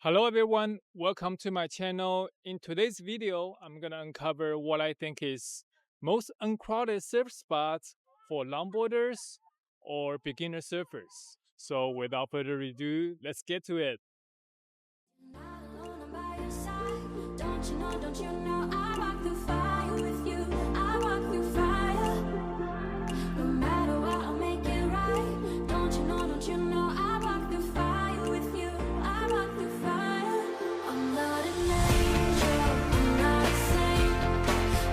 Hello everyone, welcome to my channel. In today's video, I'm gonna uncover what I think is most uncrowded surf spots for longboarders or beginner surfers. So without further ado, let's get to it. Not alone, I'm by your side. Don't you know, I walk through fire with you. I walk through fire. No matter what, I'll make it right. Don't you know, I walk through fire with you. I walk through fire. I'm not an angel, I'm not a saint.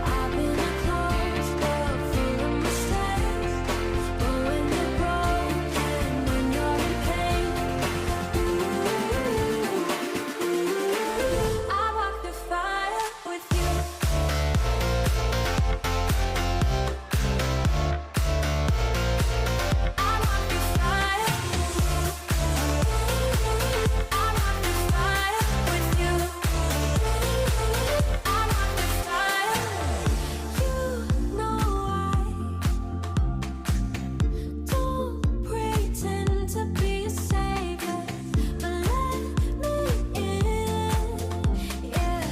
I've been a closed book full of mistakes. But when you're broken, when you're in pain, I walk through fire with you. I walk through fire. I walk through fire with you. I walk through fire. You know I don't pretend to be a savior, but let me in. Yeah,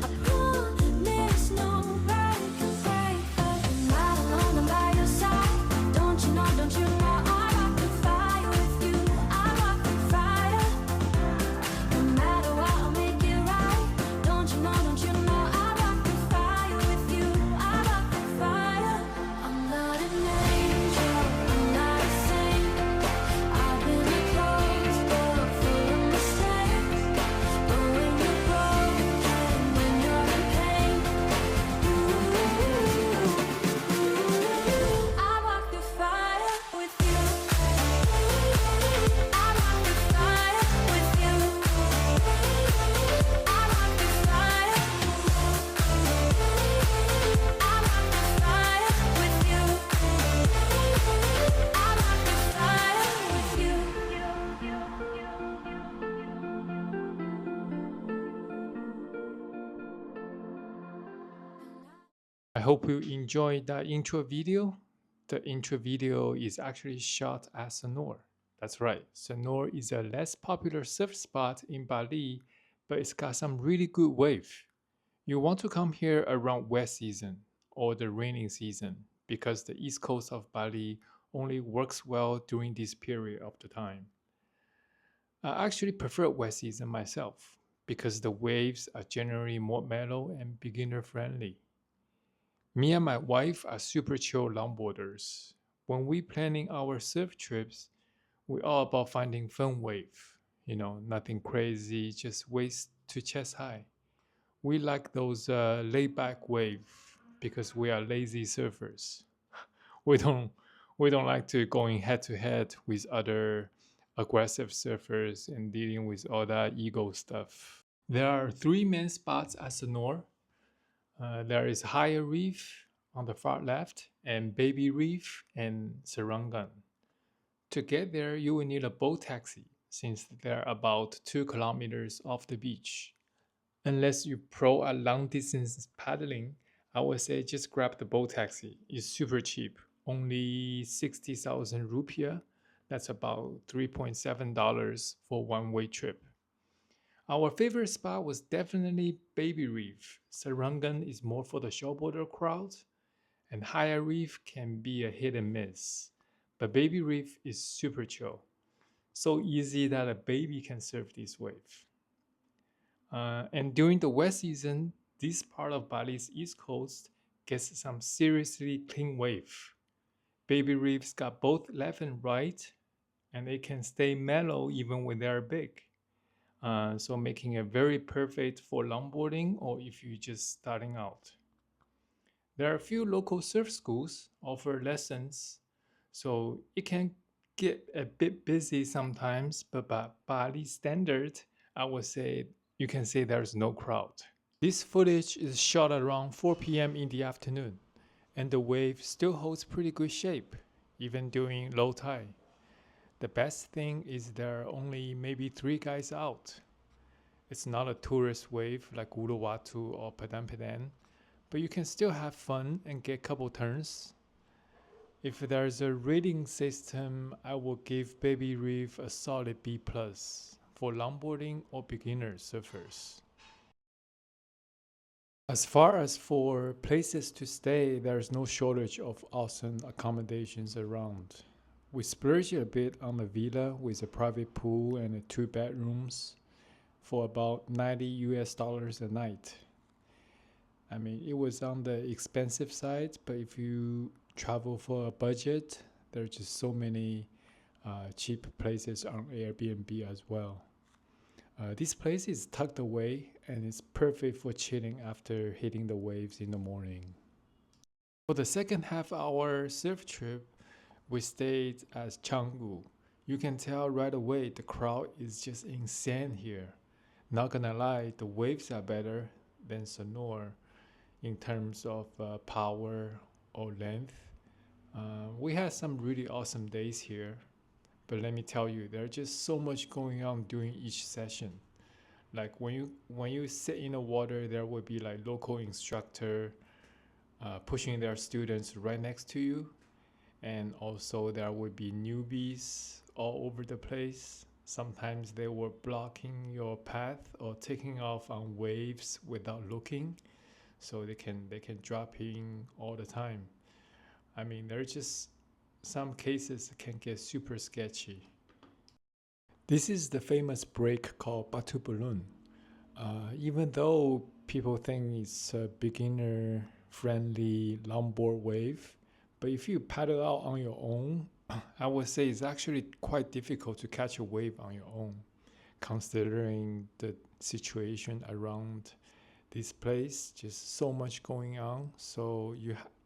I promise nobody can break us. I'm not alone, I'm by your side. Don't you know, I walk through fire with you. I walk through fire. No matter what, I'll make it right. Don't you know, I walk through fire with you. I walk through fire. I'm not an angel, I'm not a saint. I've been a closed book full of mistakes. But when you're broken, when you're in pain, I walk through fire with you. I walk through fire with you. I walk through fire. I walk through fire with you. I walk through fire with you. I hope you enjoyed that intro video. The intro video is actually shot at Sonor. That's right, Sonor is a less popular surf spot in Bali, but it's got some really good wave. You want to come here around wet season or the raining season because the east coast of Bali only works well during this period of the time. I actually prefer wet season myself because the waves are generally more mellow and beginner friendly. Me and my wife are super chill longboarders. When we planning our surf trips, we're all about finding fun wave. Nothing crazy, just waist to chest high. We like those laid back wave because we are lazy surfers. We don't we don't like to going head to head with other aggressive surfers and dealing with all that ego stuff. There are three main spots at Sonor. There is Higher Reef on the far left, and Baby Reef and Serangan. To get there, you will need a boat taxi since they're about 2 kilometers off the beach. Unless you pro at long distance paddling, I would say just grab the boat taxi. It's super cheap, only 60,000 rupiah. That's about $3.7 for one-way trip. Our favorite spot was definitely Baby Reef. Serangan is more for the showboater crowd, and Higher Reef can be a hit and miss. But Baby Reef is super chill. So easy that a baby can surf this wave. And during the wet season, this part of Bali's east coast gets some seriously clean wave. Baby reefs got both left and right, and they can stay mellow even when they're big. So making it very perfect for longboarding or if you're just starting out. There are a few local surf schools offer lessons, so it can get a bit busy sometimes, but by Bali standard, I would say you can say there's no crowd. This footage is shot around 4 p.m. in the afternoon, and the wave still holds pretty good shape, even during low tide. The best thing is there are only maybe 3 guys out. It's not a tourist wave like Uluwatu or Padang Padang, but you can still have fun and get a couple turns. If there's a rating system, I will give Baby Reef a solid B+. for longboarding or beginner surfers. As far as for places to stay, there's no shortage of awesome accommodations around. We splurged a bit on a villa with a private pool and 2 bedrooms for about $90 a night. I mean, it was on the expensive side, but if you travel for a budget, there are just so many cheap places on Airbnb as well. This place is tucked away and it's perfect for chilling after hitting the waves in the morning. For the second half of our surf trip, we stayed at Canggu. You can tell right away the crowd is just insane here. Not gonna lie, the waves are better than Sonor in terms of power or length. We had some really awesome days here, but let me tell you, there's just so much going on during each session. Like when you sit in the water, there will be like local instructor pushing their students right next to you, and also there would be newbies all over the place. Sometimes they were blocking your path or taking off on waves without looking, so they can drop in all the time. I mean, there's just some cases that can get super sketchy. This is the famous break called Batu Balloon. Even though people think it's a beginner-friendly longboard wave, but if you paddle out on your own, I would say it's actually quite difficult to catch a wave on your own, considering the situation around this place. Just so much going on, so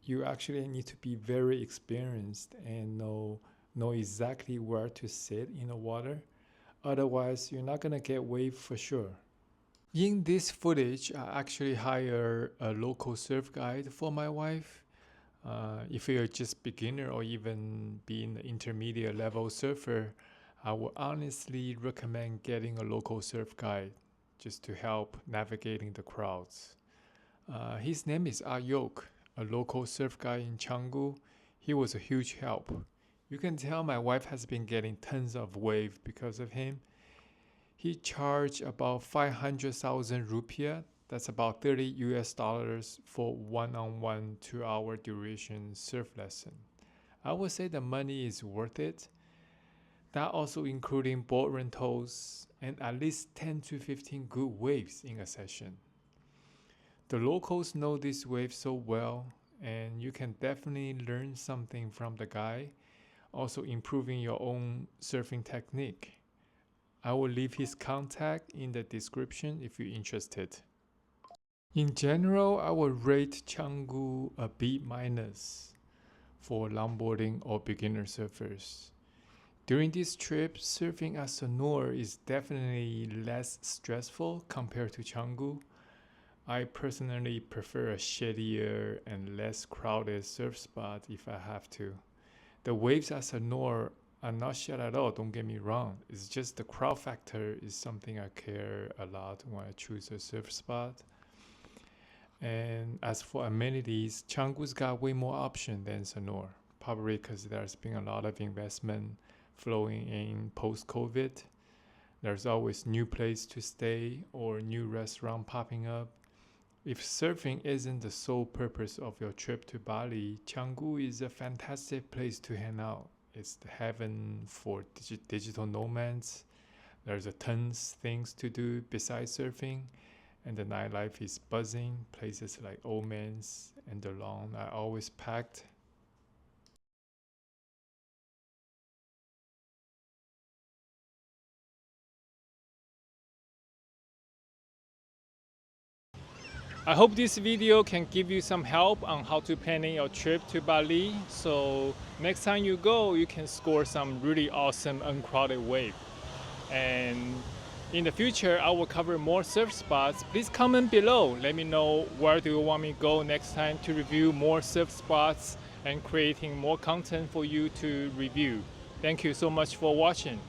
you actually need to be very experienced and know exactly where to sit in the water. Otherwise, you're not gonna get wave for sure. In this footage, I actually hired a local surf guide for my wife. If you're just beginner or even being an intermediate level surfer, I would honestly recommend getting a local surf guide just to help navigating the crowds. His name is Ayok, a local surf guy in Canggu. He was a huge help. You can tell my wife has been getting tons of wave because of him. He charged about 500,000 rupiah. That's about $30 for one-on-one 2-hour duration surf lesson. I would say the money is worth it. That also including boat rentals and at least 10 to 15 good waves in a session. The locals know this wave so well, and you can definitely learn something from the guy, also improving your own surfing technique. I will leave his contact in the description if you're interested. In general, I would rate Canggu a B- for longboarding or beginner surfers. During this trip, surfing at Sonor is definitely less stressful compared to Canggu. I personally prefer a shadier and less crowded surf spot if I have to. The waves at Sonor are not shut at all, don't get me wrong. It's just the crowd factor is something I care a lot when I choose a surf spot. And as for amenities, Canggu's got way more option than Sonor, probably because there's been a lot of investment flowing in post-COVID. There's always new place to stay or new restaurant popping up. If surfing isn't the sole purpose of your trip to Bali, Canggu is a fantastic place to hang out. It's the heaven for digital nomads. There's a tons things to do besides surfing, and the nightlife is buzzing. Places like Old Man's and the Lawn are always packed. I hope this video can give you some help on how to planning your trip to Bali, so next time you go, you can score some really awesome uncrowded wave. And in the future, I will cover more surf spots. Please comment below. Let me know where do you want me to go next time to review more surf spots and creating more content for you to review. Thank you so much for watching.